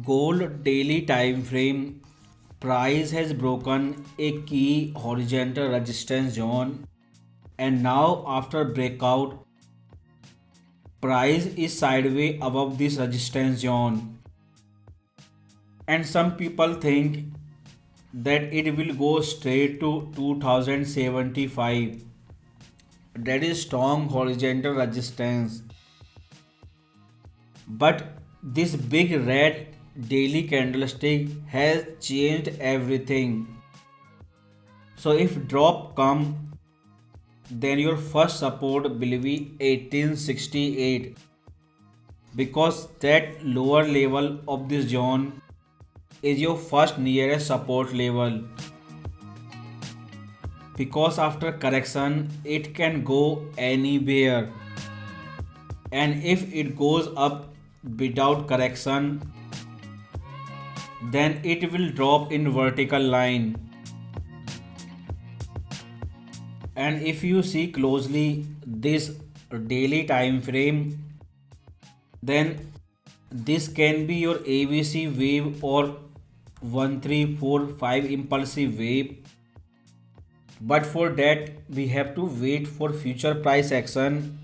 Gold daily time frame price has broken a key horizontal resistance zone, and now after breakout price is sideways above this resistance zone, and some people think that it will go straight to 2075. That is strong horizontal resistance, but this big red daily candlestick has changed everything. So if drop come, then your first support will be 1868, because that lower level of this zone is your first nearest support level, because after correction it can go anywhere, and if it goes up without correction, then it will drop in vertical line. And if you see closely this daily time frame, then this can be your ABC wave or 1345 impulsive wave, but for that we have to wait for future price action.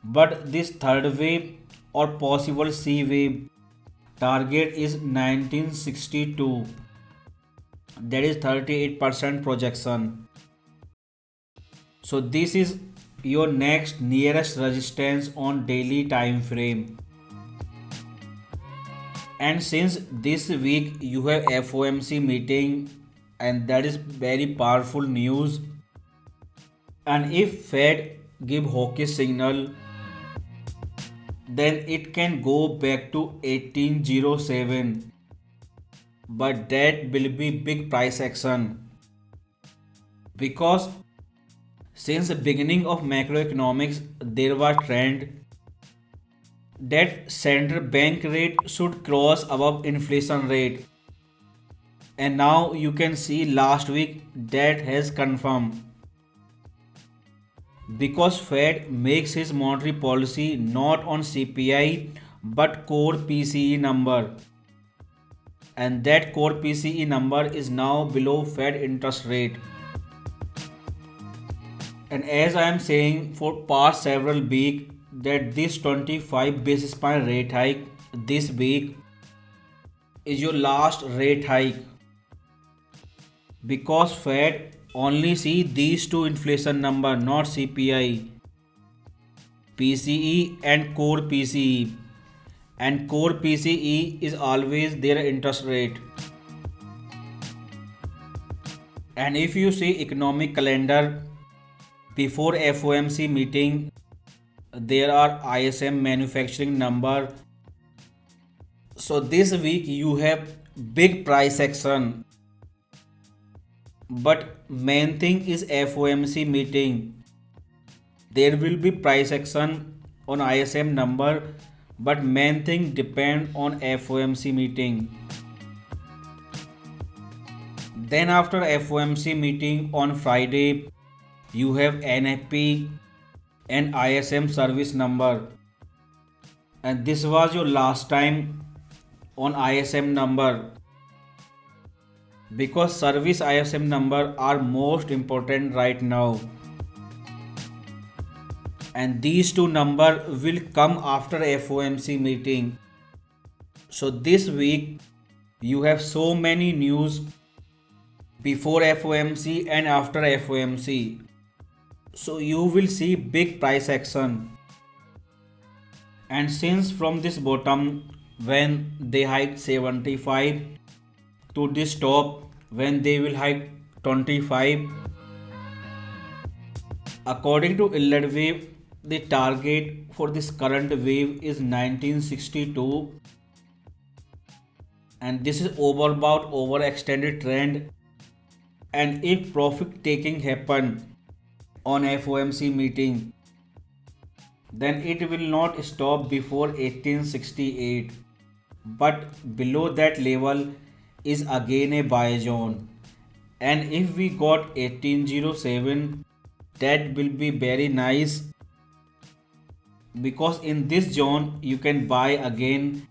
But this third wave or possible C wave target is 1962, that is 38% projection. So this is your next nearest resistance on daily time frame. And since this week you have FOMC meeting, and that is very powerful news, and if Fed give hawkish signal, then it can go back to 1807, but that will be big price action, because since the beginning of macroeconomics there was trend that central bank rate should cross above inflation rate, and now you can see last week that has confirmed, because Fed makes his monetary policy not on CPI but core PCE number, and that core PCE number is now below Fed interest rate. And as I am saying for past several weeks that this 25 basis point rate hike this week is your last rate hike, because Fed only see these two inflation number, not CPI, PCE and core PCE, and core PCE is always their interest rate. And if you see economic calendar, before FOMC meeting there are ISM manufacturing number, so this week you have big price action, but main thing is FOMC meeting. There will be price action on ISM number, but main thing depend on FOMC meeting. Then after FOMC meeting on Friday you have NFP and ISM service number, and this was your last time on ISM number, because service ISM number are most important right now, and these two number will come after FOMC meeting. So this week you have so many news before FOMC and after FOMC, so you will see big price action. And since from this bottom when they hike 75 to this top when they will hike 25, according to Elliott wave the target for this current wave is 1962, and this is about overextended trend, and if profit taking happen on FOMC meeting, then it will not stop before 1868, but below that level is again a buy zone, and if we got 1807 that will be very nice, because in this zone you can buy again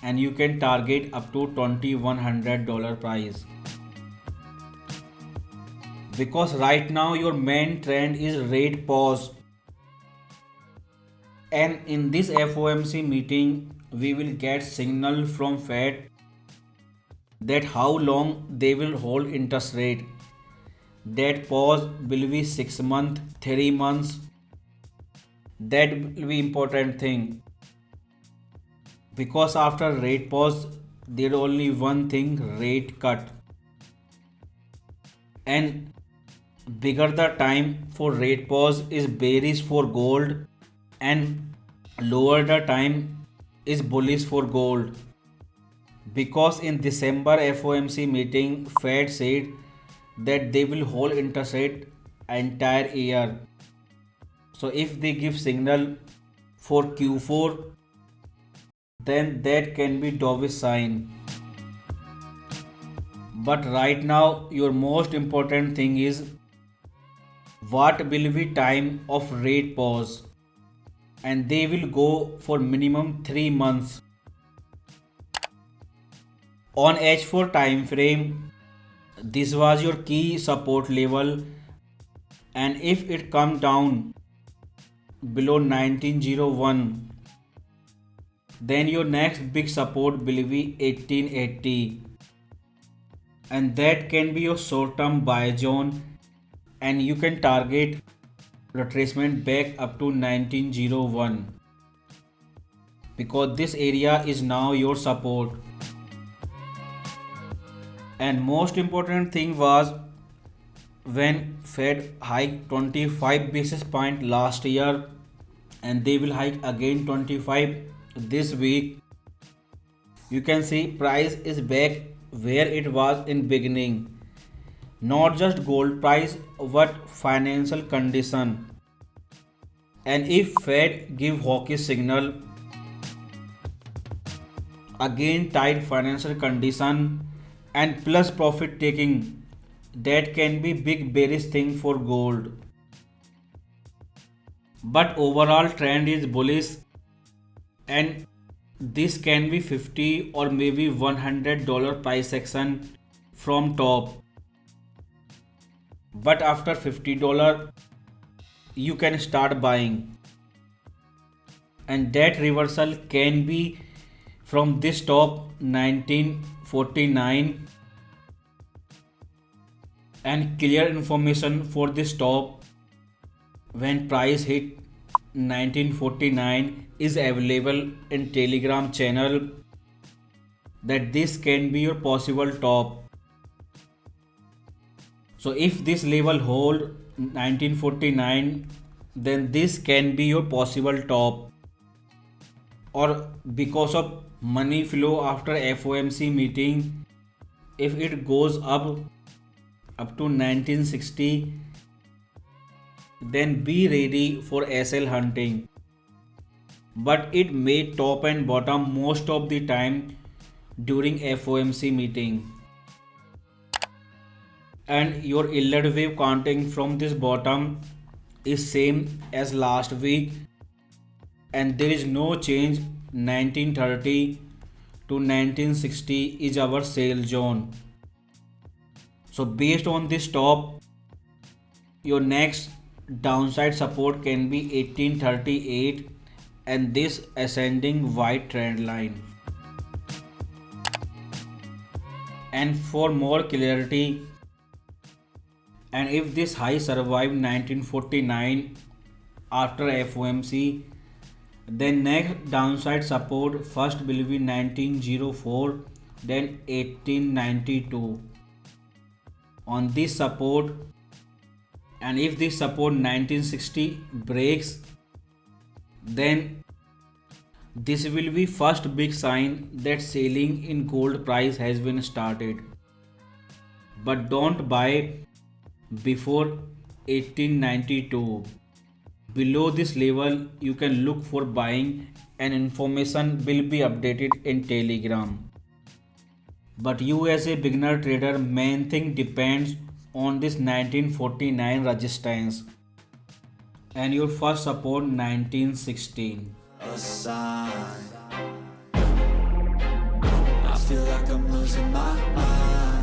and you can target up to $2,100 price. Because right now your main trend is rate pause, and in this FOMC meeting we will get signal from Fed that how long they will hold interest rate. That pause will be 6 months, 3 months. That will be important thing, because after rate pause there only one thing, rate cut. And bigger the time for rate pause is bearish for gold, and lower the time is bullish for gold. Because in December FOMC meeting Fed said that they will hold interest rate entire year. So if they give signal for Q4, then that can be dovish sign. But right now your most important thing is what will be time of rate pause, and they will go for minimum 3 months. On H4 time frame, this was your key support level, and if it come down below 1901, then your next big support will be 1880, and that can be your short term buy zone, and you can target retracement back up to 1901, because this area is now your support. And most important thing was when Fed hiked 25 basis point last year, and they will hike again 25 this week. You can see price is back where it was in beginning. Not just gold price but financial condition. And if Fed give hawkish signal, again tight financial condition and plus profit taking, that can be big bearish thing for gold. But overall trend is bullish, and this can be 50 or maybe $100 price action from top. But after $50 you can start buying, and that reversal can be from this top 1949, and clear information for this top when price hit 1949 is available in Telegram channel, that this can be your possible top. So if this level hold 1949, then this can be your possible top. Or because of money flow after FOMC meeting, if it goes up to 1960, then be ready for SL hunting. But it may top and bottom most of the time during FOMC meeting. And your Elliott wave counting from this bottom is same as last week, and there is no change. 1930 to 1960 is our sale zone. So based on this top, your next downside support can be 1838 and this ascending white trend line. And for more clarity, and if this high survived 1949 after FOMC, then next downside support first will be 1904, then 1892 on this support. And if this support 1960 breaks, then this will be first big sign that selling in gold price has been started. But don't buy before 1892. Below this level you can look for buying, and information will be updated in Telegram. But you as a beginner trader, main thing depends on this 1949 resistance and your first support 1916. feel like I'm losing my mind.